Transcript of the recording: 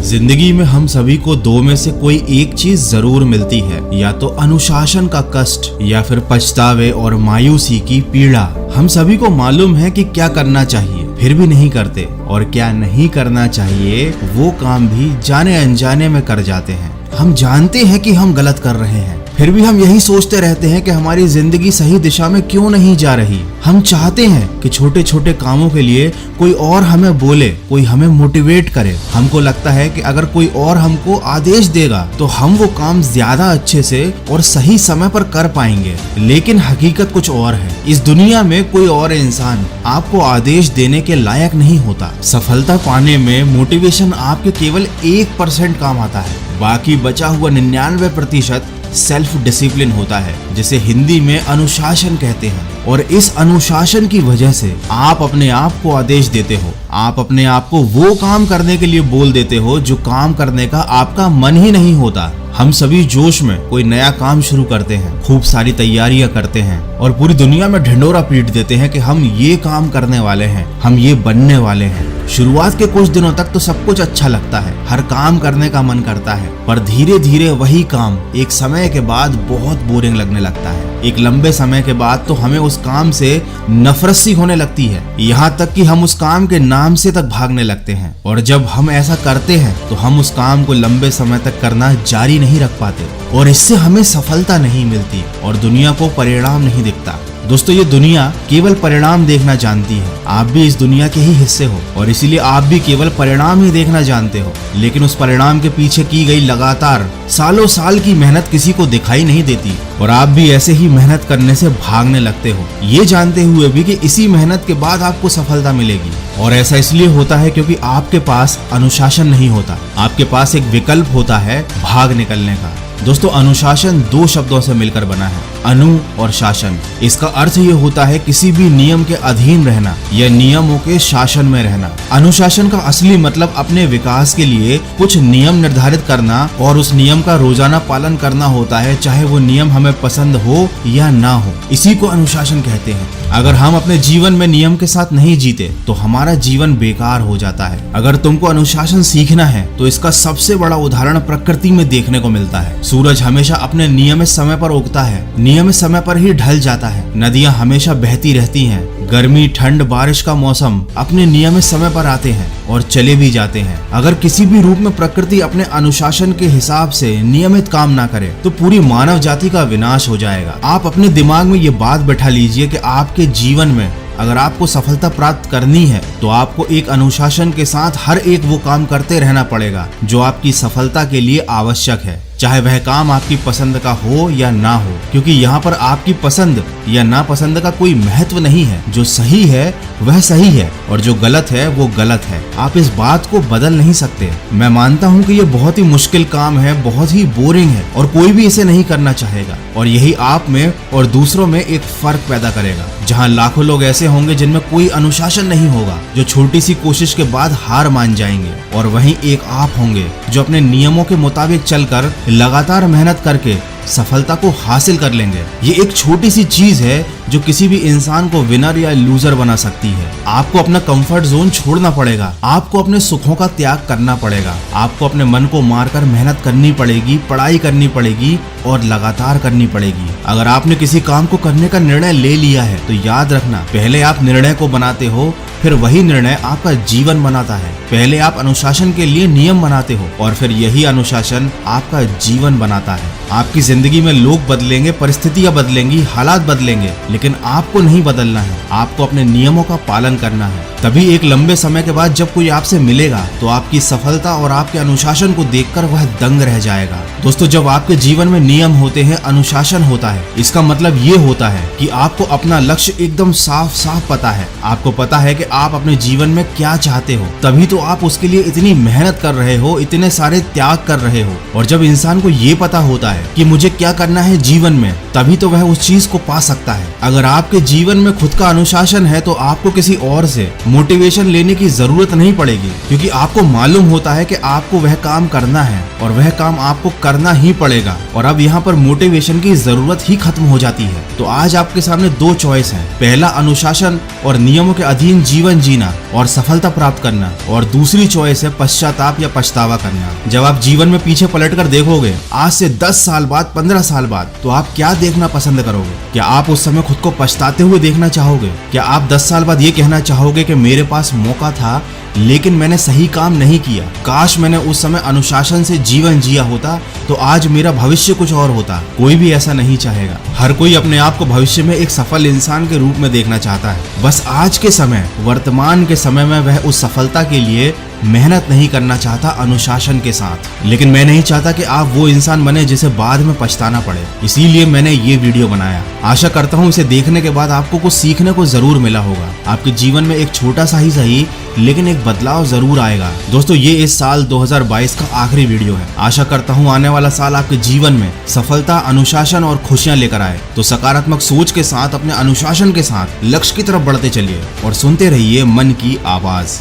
जिंदगी में हम सभी को दो में से कोई एक चीज जरूर मिलती है, या तो अनुशासन का कष्ट या फिर पछतावे और मायूसी की पीड़ा। हम सभी को मालूम है कि क्या करना चाहिए फिर भी नहीं करते, और क्या नहीं करना चाहिए वो काम भी जाने अनजाने में कर जाते हैं। हम जानते हैं कि हम गलत कर रहे हैं, फिर भी हम यही सोचते रहते हैं कि हमारी जिंदगी सही दिशा में क्यों नहीं जा रही। हम चाहते हैं कि छोटे छोटे कामों के लिए कोई और हमें बोले, कोई हमें मोटिवेट करे। हमको लगता है कि अगर कोई और हमको आदेश देगा तो हम वो काम ज्यादा अच्छे से और सही समय पर कर पाएंगे। लेकिन हकीकत कुछ और है। इस दुनिया में कोई और इंसान आपको आदेश देने के लायक नहीं होता। सफलता पाने में मोटिवेशन आपके केवल 1% काम आता है, बाकी बचा हुआ 99% सेल्फ डिसिप्लिन होता है, जिसे हिंदी में अनुशासन कहते हैं। और इस अनुशासन की वजह से आप अपने आप को आदेश देते हो, आप अपने आप को वो काम करने के लिए बोल देते हो जो काम करने का आपका मन ही नहीं होता। हम सभी जोश में कोई नया काम शुरू करते हैं, खूब सारी तैयारियां करते हैं और पूरी दुनिया में ढिंडोरा पीट देते हैं कि हम ये काम करने वाले हैं, हम ये बनने वाले हैं। शुरुआत के कुछ दिनों तक तो सब कुछ अच्छा लगता है, हर काम करने का मन करता है, पर धीरे धीरे वही काम एक समय के बाद बहुत बोरिंग लगने लगता है। एक लंबे समय के बाद तो हमें उस काम से नफरत सी होने लगती है, यहाँ तक कि हम उस काम के नाम से तक भागने लगते हैं। और जब हम ऐसा करते हैं तो हम उस काम को लंबे समय तक करना जारी नहीं रख पाते, और इससे हमें सफलता नहीं मिलती और दुनिया को परिणाम नहीं दिखता। दोस्तों, ये दुनिया केवल परिणाम देखना जानती है। आप भी इस दुनिया के ही हिस्से हो और इसीलिए आप भी केवल परिणाम ही देखना जानते हो, लेकिन उस परिणाम के पीछे की गई लगातार सालों साल की मेहनत किसी को दिखाई नहीं देती, और आप भी ऐसे ही मेहनत करने से भागने लगते हो, ये जानते हुए भी कि इसी मेहनत के बाद आपको सफलता मिलेगी। और ऐसा इसलिए होता है क्योंकि आपके पास अनुशासन नहीं होता, आपके पास एक विकल्प होता है भाग निकलने का। दोस्तों, अनुशासन 2 शब्दों से मिलकर बना है, अनु और शासन। इसका अर्थ ये होता है किसी भी नियम के अधीन रहना या नियमों के शासन में रहना। अनुशासन का असली मतलब अपने विकास के लिए कुछ नियम निर्धारित करना और उस नियम का रोजाना पालन करना होता है, चाहे वो नियम हमें पसंद हो या ना हो। इसी को अनुशासन कहते हैं। अगर हम अपने जीवन में नियम के साथ नहीं जीते तो हमारा जीवन बेकार हो जाता है। अगर तुमको अनुशासन सीखना है तो इसका सबसे बड़ा उदाहरण प्रकृति में देखने को मिलता है। सूरज हमेशा अपने नियमित समय पर उगता है, नियमित समय पर ही ढल जाता है। नदियां हमेशा बहती रहती हैं। गर्मी, ठंड, बारिश का मौसम अपने नियमित समय पर आते हैं और चले भी जाते हैं। अगर किसी भी रूप में प्रकृति अपने अनुशासन के हिसाब से नियमित काम ना करे तो पूरी मानव जाति का विनाश हो जाएगा। आप अपने दिमाग में ये बात बैठा लीजिए कि आपके जीवन में अगर आपको सफलता प्राप्त करनी है तो आपको एक अनुशासन के साथ हर एक वो काम करते रहना पड़ेगा जो आपकी सफलता के लिए आवश्यक है, चाहे वह काम आपकी पसंद का हो या ना हो, क्योंकि यहाँ पर आपकी पसंद या नापसंद का कोई महत्व नहीं है। जो सही है वह सही है और जो गलत है वो गलत है। आप इस बात को बदल नहीं सकते। मैं मानता हूँ कि ये बहुत ही मुश्किल काम है, बहुत ही बोरिंग है और कोई भी इसे नहीं करना चाहेगा, और यही आप में और दूसरों में एक फर्क पैदा करेगा। जहाँ लाखों लोग ऐसे होंगे जिनमें कोई अनुशासन नहीं होगा, जो छोटी सी कोशिश के बाद हार मान जाएंगे, और वहीं एक आप होंगे जो अपने नियमों के मुताबिक चलकर लगातार मेहनत करके सफलता को हासिल कर लेंगे। ये एक छोटी सी चीज है जो किसी भी इंसान को विनर या लूजर बना सकती है। आपको अपना कंफर्ट जोन छोड़ना पड़ेगा, आपको अपने सुखों का त्याग करना पड़ेगा, आपको अपने मन को मारकर मेहनत करनी पड़ेगी, पढ़ाई करनी पड़ेगी और लगातार करनी पड़ेगी। अगर आपने किसी काम को करने का निर्णय ले लिया है तो याद रखना, पहले आप निर्णय को बनाते हो, फिर वही निर्णय आपका जीवन बनाता है। पहले आप अनुशासन के लिए नियम बनाते हो और फिर यही अनुशासन आपका जीवन बनाता है। आपकी जिंदगी में लोग बदलेंगे, परिस्थितियां बदलेंगी, हालात बदलेंगे, लेकिन आपको नहीं बदलना है। आपको अपने नियमों का पालन करना है। तभी एक लंबे समय के बाद जब कोई आपसे मिलेगा तो आपकी सफलता और आपके अनुशासन को देखकर वह दंग रह जाएगा। दोस्तों, जब आपके जीवन में नियम होते हैं, अनुशासन होता है, इसका मतलब ये होता है कि आपको अपना लक्ष्य एकदम साफ साफ पता है। आपको पता है कि आप अपने जीवन में क्या चाहते हो, तभी तो आप उसके लिए इतनी मेहनत कर रहे हो, इतने सारे त्याग कर रहे हो। और जब इंसान को ये पता होता है कि मुझे क्या करना है जीवन में, तभी तो वह उस चीज को पा सकता है। अगर आपके जीवन में खुद का अनुशासन है तो आपको किसी और से मोटिवेशन लेने की जरूरत नहीं पड़ेगी, क्योंकि आपको मालूम होता है कि आपको वह काम करना है और वह काम आपको करना ही पड़ेगा। और अब यहाँ पर मोटिवेशन की जरूरत ही खत्म हो जाती है। तो आज आपके सामने 2 चॉइस हैं। पहला, अनुशासन और नियमों के अधीन जीवन जीवन जीना और सफलता प्राप्त करना, और दूसरी चॉइस है पश्चाताप या पछतावा करना। जब आप जीवन में पीछे पलट कर देखोगे आज से 10 साल बाद, 15 साल बाद, तो आप क्या देखना पसंद करोगे? क्या आप उस समय खुद को पछताते हुए देखना चाहोगे? क्या आप 10 साल बाद ये कहना चाहोगे कि मेरे पास मौका था लेकिन मैंने सही काम नहीं किया, काश मैंने उस समय अनुशासन से जीवन जिया होता तो आज मेरा भविष्य कुछ और होता? कोई भी ऐसा नहीं चाहेगा। हर कोई अपने आप को भविष्य में एक सफल इंसान के रूप में देखना चाहता है। बस आज के समय, वर्तमान के समय में वह उस सफलता के लिए मेहनत नहीं करना चाहता अनुशासन के साथ। लेकिन मैं नहीं चाहता कि आप वो इंसान बने जिसे बाद में पछताना पड़े, इसीलिए मैंने ये वीडियो बनाया। आशा करता हूँ इसे देखने के बाद आपको कुछ सीखने को जरूर मिला होगा। आपके जीवन में एक छोटा सा ही सही लेकिन एक बदलाव जरूर आएगा। दोस्तों, ये इस साल 2022 का आखिरी वीडियो है। आशा करता हूँ आने वाला साल आपके जीवन में सफलता, अनुशासन और खुशियां लेकर आए। तो सकारात्मक सोच के साथ, अपने अनुशासन के साथ लक्ष्य की तरफ बढ़ते चलिए और सुनते रहिए मन की आवाज।